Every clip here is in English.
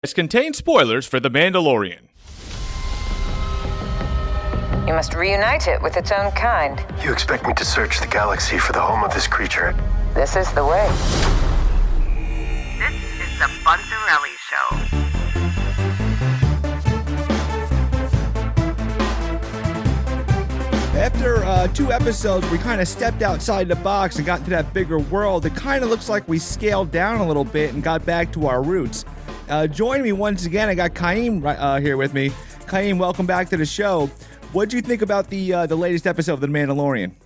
This contains spoilers for The Mandalorian. You must reunite it with its own kind. You expect me to search the galaxy for the home of this creature? This is the way. This is the Bunzerelli Show. After 2 episodes, we kind of stepped outside the box and got into that bigger world. It kind of looks like we scaled down a little bit and got back to our roots. Joining me once again, I got Khiim here with me. Khiim, welcome back to the show. What did you think about the latest episode of The Mandalorian?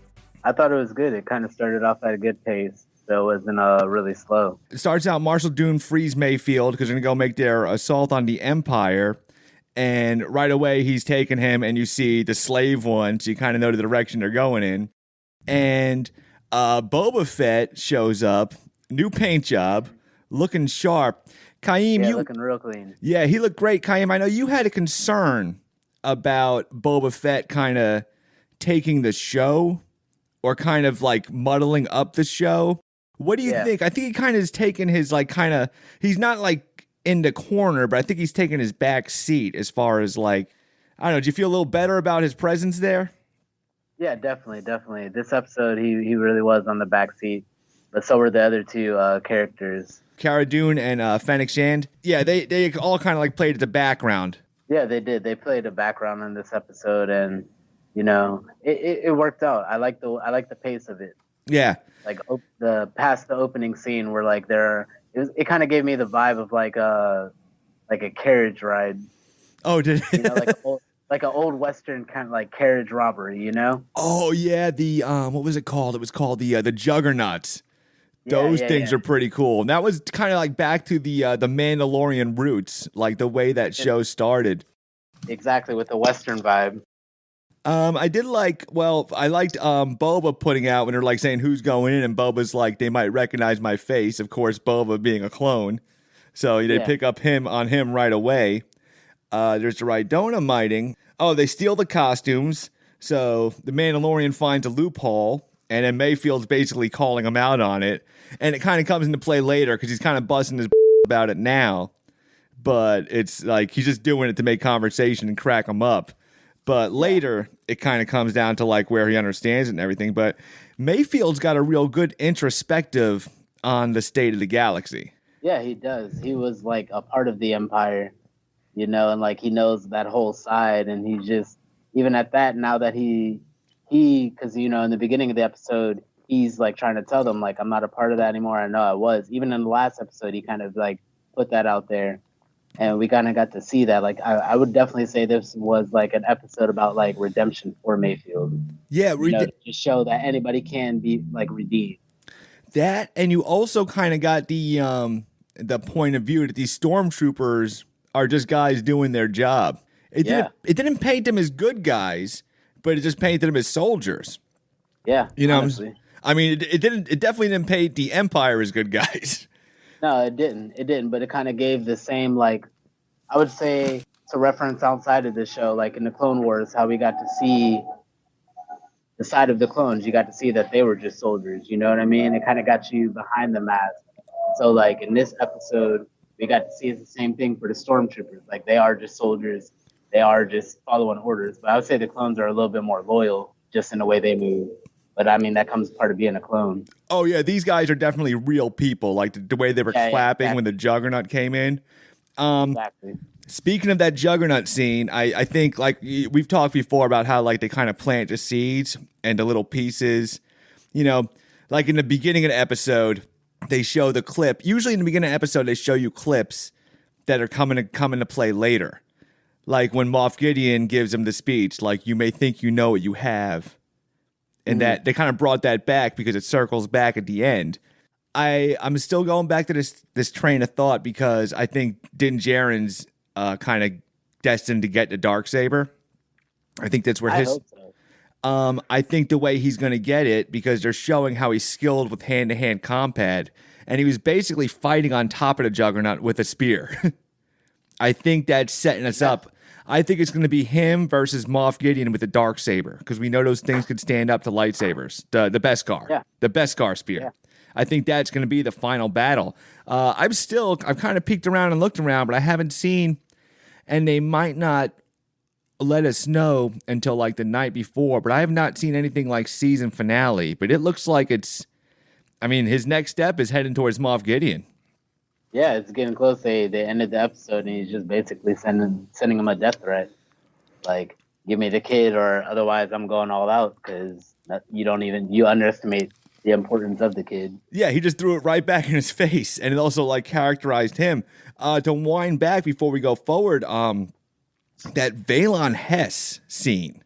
I thought it was good. It kind of started off at a good pace, so it wasn't really slow. It starts out, Marshal Dune frees Mayfield because they're going to go make their assault on the Empire. And right away, he's taking him, and you see the slave one, so you kind of know the direction they're going in. And Boba Fett shows up, new paint job, looking sharp. Khiim, looking real clean. Yeah, he looked great. Khiim, I know you had a concern about Boba Fett kind of taking the show or kind of like muddling up the show. What do you think? I think he kind of has taken his he's not like in the corner, but I think he's taken his back seat as far as like, I don't know, do you feel a little better about his presence there? Yeah, definitely. This episode, he really was on the back seat, but so were the other two characters. Cara Dune and Fennec Shand. Yeah, they all kind of like played at the background. Yeah, they did. They played a background in this episode, and you know, it worked out. I like the pace of it. Yeah, like past the opening scene where like it kind of gave me the vibe of like a carriage ride. Oh, did you know, like an old Western kind of like carriage robbery, you know? Oh yeah, the what was it called? It was called the Juggernauts. Those things are pretty cool. And that was kind of like back to the Mandalorian roots, like the way that show started. Exactly, with the Western vibe. I liked Boba putting out when they're like saying who's going in, and Boba's like, they might recognize my face. Of course, Boba being a clone. So they pick up on him right away. There's the Rhydona miting. Oh, they steal the costumes. So the Mandalorian finds a loophole, and then Mayfield's basically calling him out on it. And it kind of comes into play later because he's kind of busting his about it now. But it's like he's just doing it to make conversation and crack him up. But later, it kind of comes down to like where he understands it and everything. But Mayfield's got a real good introspective on the state of the galaxy. Yeah, he does. He was like a part of the Empire, you know, and like he knows that whole side. And he just, even at that, now that because, you know, in the beginning of the episode, he's like trying to tell them, like, I'm not a part of that anymore. I know I was. Even in the last episode, he kind of like put that out there. And we kind of got to see that. Like, I would definitely say this was like an episode about like redemption for Mayfield. Yeah, to show that anybody can be like redeemed. That, and you also kind of got the point of view that these stormtroopers are just guys doing their job. It didn't paint them as good guys, but it just painted them as soldiers. Yeah, you know. Honestly. I mean, it definitely didn't paint the Empire as good guys. No, it didn't. But it kind of gave the same, like, I would say, to reference outside of the show, like in the Clone Wars, how we got to see the side of the clones. You got to see that they were just soldiers. You know what I mean? It kind of got you behind the mask. So, like in this episode, we got to see it's the same thing for the stormtroopers. Like they are just soldiers. They are just following orders. But I would say the clones are a little bit more loyal, just in the way they move. But I mean, that comes part of being a clone. Oh, yeah. These guys are definitely real people. Like the way they were clapping when the Juggernaut came in. Exactly. Speaking of that Juggernaut scene, I think like we've talked before about how like they kind of plant the seeds and the little pieces. You know, like in the beginning of the episode, they show the clip. Usually in the beginning of the episode, they show you clips that are coming to play later. Like when Moff Gideon gives him the speech, like, you may think you know what you have. And that they kind of brought that back because it circles back at the end. I'm still going back to this train of thought because I think Din Djarin's kind of destined to get the Darksaber. I think that's where I hope so. I think the way he's going to get it, because they're showing how he's skilled with hand-to-hand combat, and he was basically fighting on top of the Juggernaut with a spear. I think that's setting us up. I think it's going to be him versus Moff Gideon with the Darksaber, because we know those things could stand up to lightsabers. The Beskar. Yeah. The Beskar spear. I think that's going to be the final battle. I've kind of peeked around and looked around, but I haven't seen, and they might not let us know until like the night before, but I have not seen anything like season finale. But it looks like his next step is heading towards Moff Gideon. Yeah, it's getting close. They ended the episode, and he's just basically sending him a death threat. Like, give me the kid, or otherwise I'm going all out, because you underestimate the importance of the kid. Yeah, he just threw it right back in his face, and it also like characterized him. To wind back before we go forward, that Valon Hess scene.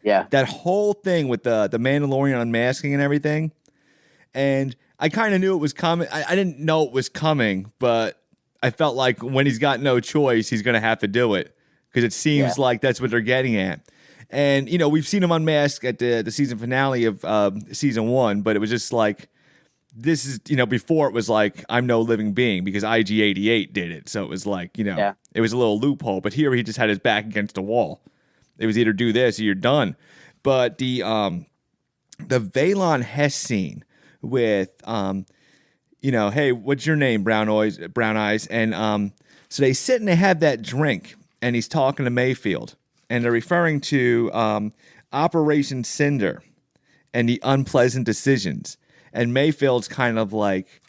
Yeah. That whole thing with the Mandalorian unmasking and everything. And I kind of knew it was coming. I didn't know it was coming, but I felt like when he's got no choice, he's going to have to do it, because it seems like that's what they're getting at. And, we've seen him unmask at the season finale of season 1, but it was just like, this is, before it was like, I'm no living being, because IG-88 did it. So it was like, it was a little loophole. But here he just had his back against a wall. It was either do this or you're done. But the Valon Hess scene with, hey, what's your name, Brown Eyes? And so they sit and they have that drink, and he's talking to Mayfield. And they're referring to Operation Cinder and the unpleasant decisions. And Mayfield's kind of like,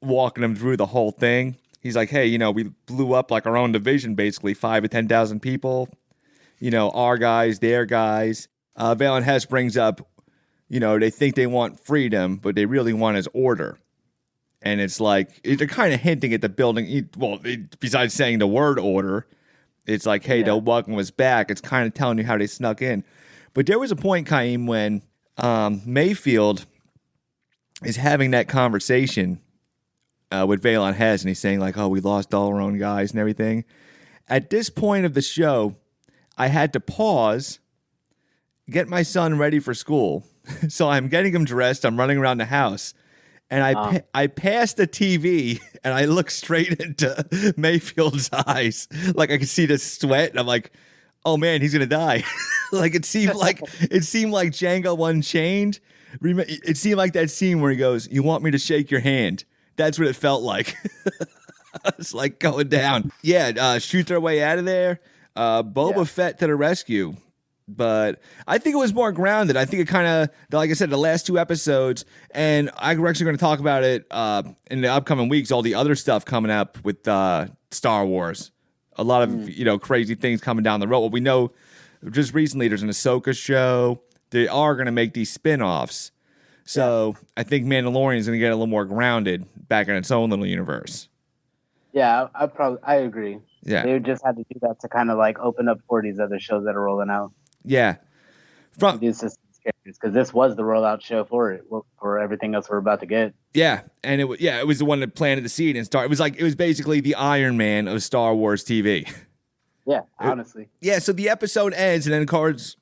walking him through the whole thing. He's like, hey, we blew up like our own division, basically 5,000 to 10,000 people. Our guys, their guys. Valon Hess brings up, they think they want freedom, but they really want his order. And it's like, they're kind of hinting at the building. Besides saying the word order, it's like, hey, they'll welcome us back. It's kind of telling you how they snuck in. But there was a point, Khiim, when Mayfield is having that conversation with Valon Hess, and he's saying like, oh, we lost all our own guys and everything. At this point of the show, I had to pause, get my son ready for school. So I'm getting him dressed. I'm running around the house. And I passed the TV, and I look straight into Mayfield's eyes. Like, I could see the sweat, and I'm like, oh man, he's gonna die. Like, it seemed like Django Unchained. It seemed like that scene where he goes, you want me to shake your hand? That's what it felt like. It's like going down. Yeah, shoot their way out of there. Boba Fett to the rescue. But I think it was more grounded. I think it kind of, like I said, the last 2 episodes, and we're actually going to talk about it in the upcoming weeks, all the other stuff coming up with Star Wars. A lot of, crazy things coming down the road. Well, we know just recently there's an Ahsoka show. They are going to make these spin-offs. So I think Mandalorian is going to get a little more grounded back in its own little universe. Yeah, I agree. Yeah. They just had to do that to kind of like open up for these other shows that are rolling out. Yeah. Because this was the rollout show for everything else we're about to get. Yeah, and it was the one that planted the seed and started. It was basically the Iron Man of Star Wars TV. Yeah, honestly. Yeah, so the episode ends, and then of course,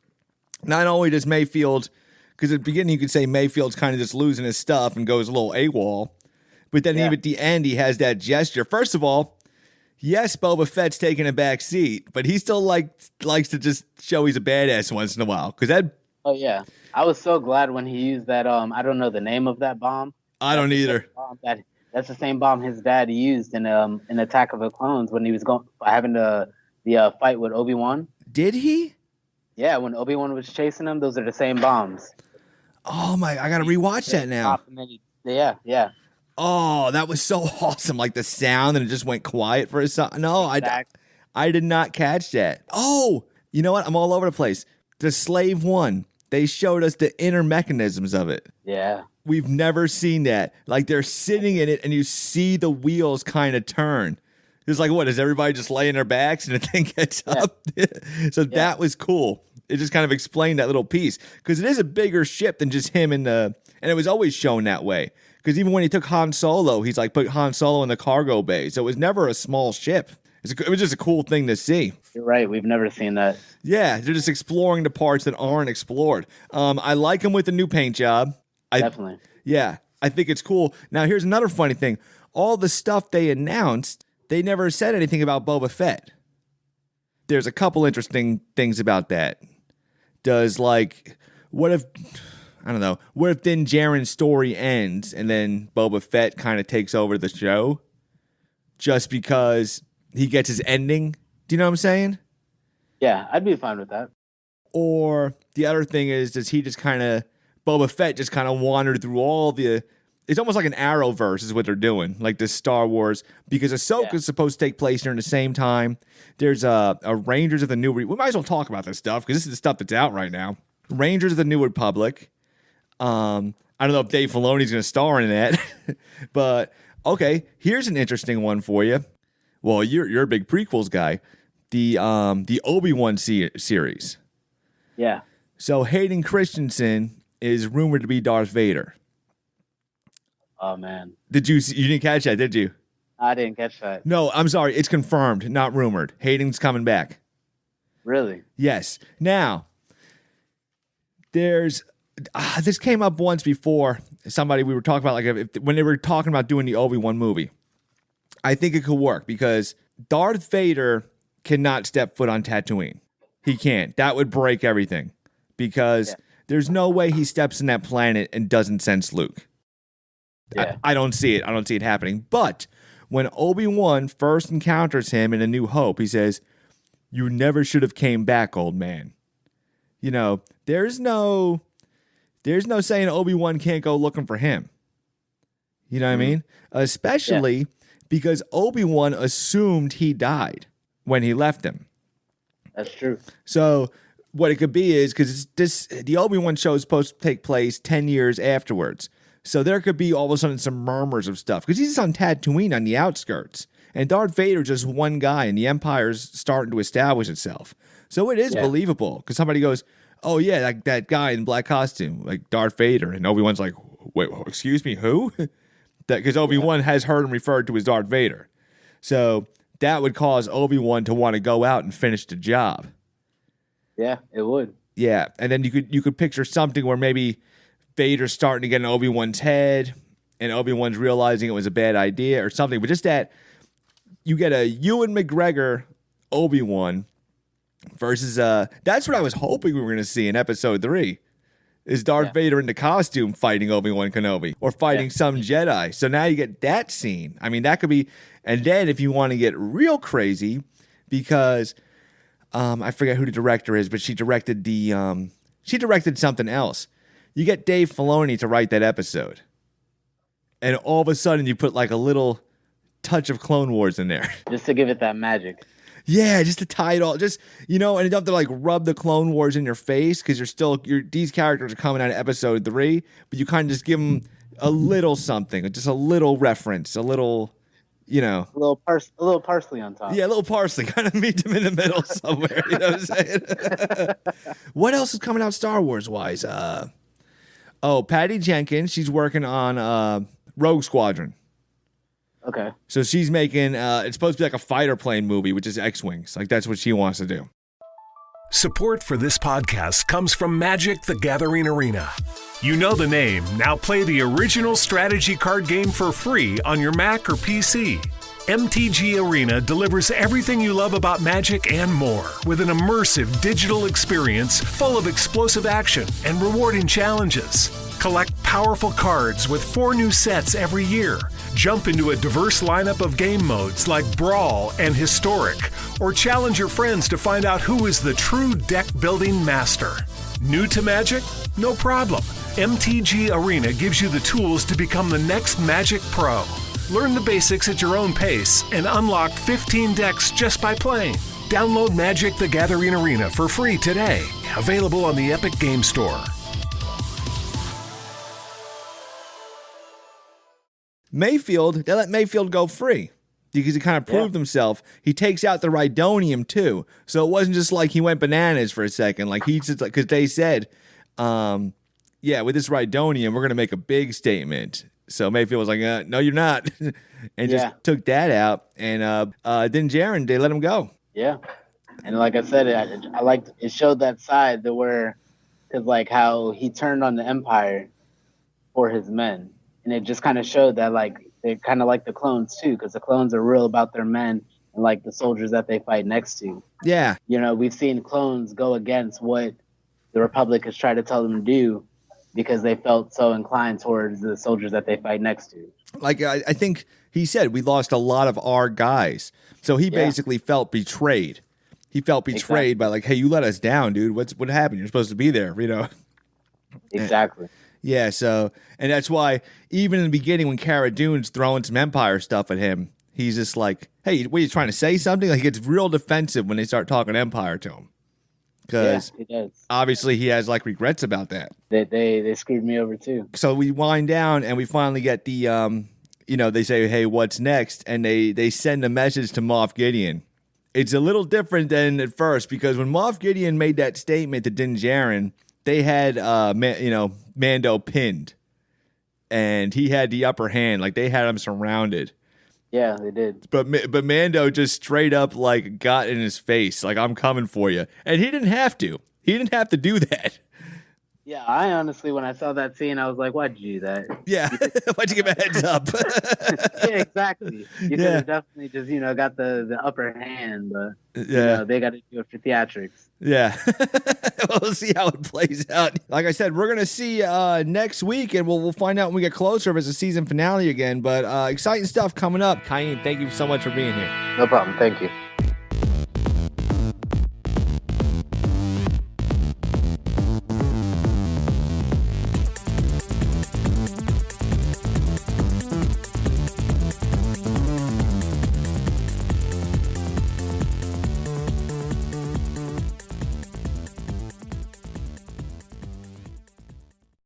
not only does Mayfield, because at the beginning you could say Mayfield's kind of just losing his stuff and goes a little AWOL, but then even at the end he has that gesture. First of all, yes, Boba Fett's taking a back seat, but he still likes to just show he's a badass once in a while. Oh yeah, I was so glad when he used that. I don't know the name of that bomb. I don't either. That's the same bomb his dad used in Attack of the Clones when he was having the fight with Obi-Wan. Did he? Yeah, when Obi-Wan was chasing him, those are the same bombs. Oh my! I gotta rewatch that now. Yeah. Oh, that was so awesome! Like the sound, and it just went quiet for a second. No, exactly. I did not catch that. Oh, you know what? I'm all over the place. The Slave One. They showed us the inner mechanisms of it. Yeah. We've never seen that. Like they're sitting in it, and you see the wheels kind of turn. It's like, what, is everybody just laying their backs and the thing gets up? So that was cool. It just kind of explained that little piece. Because it is a bigger ship than just him and it was always shown that way. Because even when he took Han Solo, he's like put Han Solo in the cargo bay. So it was never a small ship. It was just a cool thing to see. You're right. We've never seen that. Yeah, they're just exploring the parts that aren't explored. I like him with the new paint job. Definitely. Yeah, I think it's cool. Now, here's another funny thing. All the stuff they announced, they never said anything about Boba Fett. There's a couple interesting things about that. I don't know. What if Din Djarin's story ends and then Boba Fett kind of takes over the show just because he gets his ending? Do you know what I'm saying? Yeah, I'd be fine with that. Or the other thing is, does he just kind of, Boba Fett just kind of wandered through all the, it's almost like an Arrowverse is what they're doing, like this Star Wars, because Ahsoka is supposed to take place during the same time. There's a Rangers of the New, we might as well talk about this stuff because this is the stuff that's out right now. Rangers of the New Republic. I don't know if Dave Filoni's going to star in that, but okay, here's an interesting one for you. Well, you're a big prequels guy. The Obi-Wan series. Yeah. So Hayden Christensen is rumored to be Darth Vader. Oh man. You didn't catch that, did you? I didn't catch that. No, I'm sorry. It's confirmed, not rumored. Hayden's coming back. Really? Yes. Now, there's this came up once before. Somebody we were talking about, like when they were talking about doing the Obi-Wan movie. I think it could work because Darth Vader cannot step foot on Tatooine. He can't. That would break everything because there's no way he steps in that planet and doesn't sense Luke. Yeah. I don't see it. I don't see it happening. But when Obi-Wan first encounters him in A New Hope, he says, "You never should have came back, old man." You know, there's no saying Obi-Wan can't go looking for him. You know what I mean? Especially because Obi-Wan assumed he died when he left him. That's true. So what it could be is because the Obi-Wan show is supposed to take place 10 years afterwards. So there could be all of a sudden some murmurs of stuff because he's on Tatooine on the outskirts. And Darth Vader is just one guy and the Empire's starting to establish itself. So it is believable because somebody goes, "Oh yeah, like that guy in black costume, like Darth Vader." And Obi-Wan's like, "Wait, excuse me, who?" Because Obi-Wan has heard him referred to as Darth Vader. So that would cause Obi-Wan to want to go out and finish the job. Yeah, it would. Yeah, and then you could picture something where maybe Vader's starting to get in Obi-Wan's head and Obi-Wan's realizing it was a bad idea or something. But just that you get a Ewan McGregor Obi-Wan versus that's what I was hoping we were going to see in episode 3 is Darth Vader in the costume fighting Obi-Wan Kenobi or fighting some Jedi. So now you get that scene. I mean, that could be, and then if you want to get real crazy, because I forget who the director is, but she directed something else. You get Dave Filoni to write that episode. And all of a sudden you put like a little touch of Clone Wars in there. Just to give it that magic. Yeah, just to tie it all, just, you know, and you don't have to like rub the Clone Wars in your face because these characters are coming out of episode 3, but you kind of just give them a little something, just a little reference, a little, you know. A little parsley on top. Yeah, a little parsley, kind of meet them in the middle somewhere, you know what I'm saying? What else is coming out Star Wars-wise? Patty Jenkins, she's working on Rogue Squadron. Okay. So she's making, it's supposed to be like a fighter plane movie, which is X-Wings. Like, that's what she wants to do. Support for this podcast comes from Magic: The Gathering Arena. You know the name. Now play the original strategy card game for free on your Mac or PC. MTG Arena delivers everything you love about Magic and more with an immersive digital experience full of explosive action and rewarding challenges. Collect powerful cards with 4 new sets every year. Jump into a diverse lineup of game modes like Brawl and Historic, or challenge your friends to find out who is the true deck-building master. New to Magic? No problem. MTG Arena gives you the tools to become the next Magic Pro. Learn the basics at your own pace and unlock 15 decks just by playing. Download Magic: The Gathering Arena for free today. Available on the Epic Game Store. Mayfield, they let Mayfield go free because he kind of proved himself. He takes out the Rhydonium too. So it wasn't just like he went bananas for a second. Like he just, because they said, with this Rhydonium, we're going to make a big statement. So Mayfield was like, no, you're not. And just took that out. And then Jaren, they let him go. Yeah. And like I said, I liked it, showed that side that where, because like how he turned on the Empire for his men. And it just kind of showed that, like, they're kind of like the clones, too, because the clones are real about their men and, like, the soldiers that they fight next to. Yeah. You know, we've seen clones go against what the Republic has tried to tell them to do, because they felt so inclined towards the soldiers that they fight next to. Like, I think he said we lost a lot of our guys. So he basically felt betrayed. He felt betrayed by like, hey, you let us down, dude. What happened? You're supposed to be there, you know? Exactly. Yeah, so, and that's why even in the beginning when Cara Dune's throwing some Empire stuff at him, he's just like, hey, what, are you trying to say something? Like, he gets real defensive when they start talking Empire to him. Because obviously he has, like, regrets about that. They screwed me over, too. So we wind down, and we finally get the, you know, they say, hey, what's next? And they send a message to Moff Gideon. It's a little different than at first, because when Moff Gideon made that statement to Din Djarin, they had, Mando pinned, and he had the upper hand. Like, they had him surrounded. Yeah, they did. But Mando just straight up, like, got in his face, like, I'm coming for you. And he didn't have to. He didn't have to do that. Yeah, I honestly, when I saw that scene, I was like, why'd you do that? Yeah, why'd you give a heads up? Yeah, exactly. You could have definitely just, got the upper hand, but they got to do it for theatrics. Yeah. We'll see how it plays out. Like I said, we're going to see next week, and we'll find out when we get closer if it's a season finale again. But exciting stuff coming up. Khiim, thank you so much for being here. No problem. Thank you.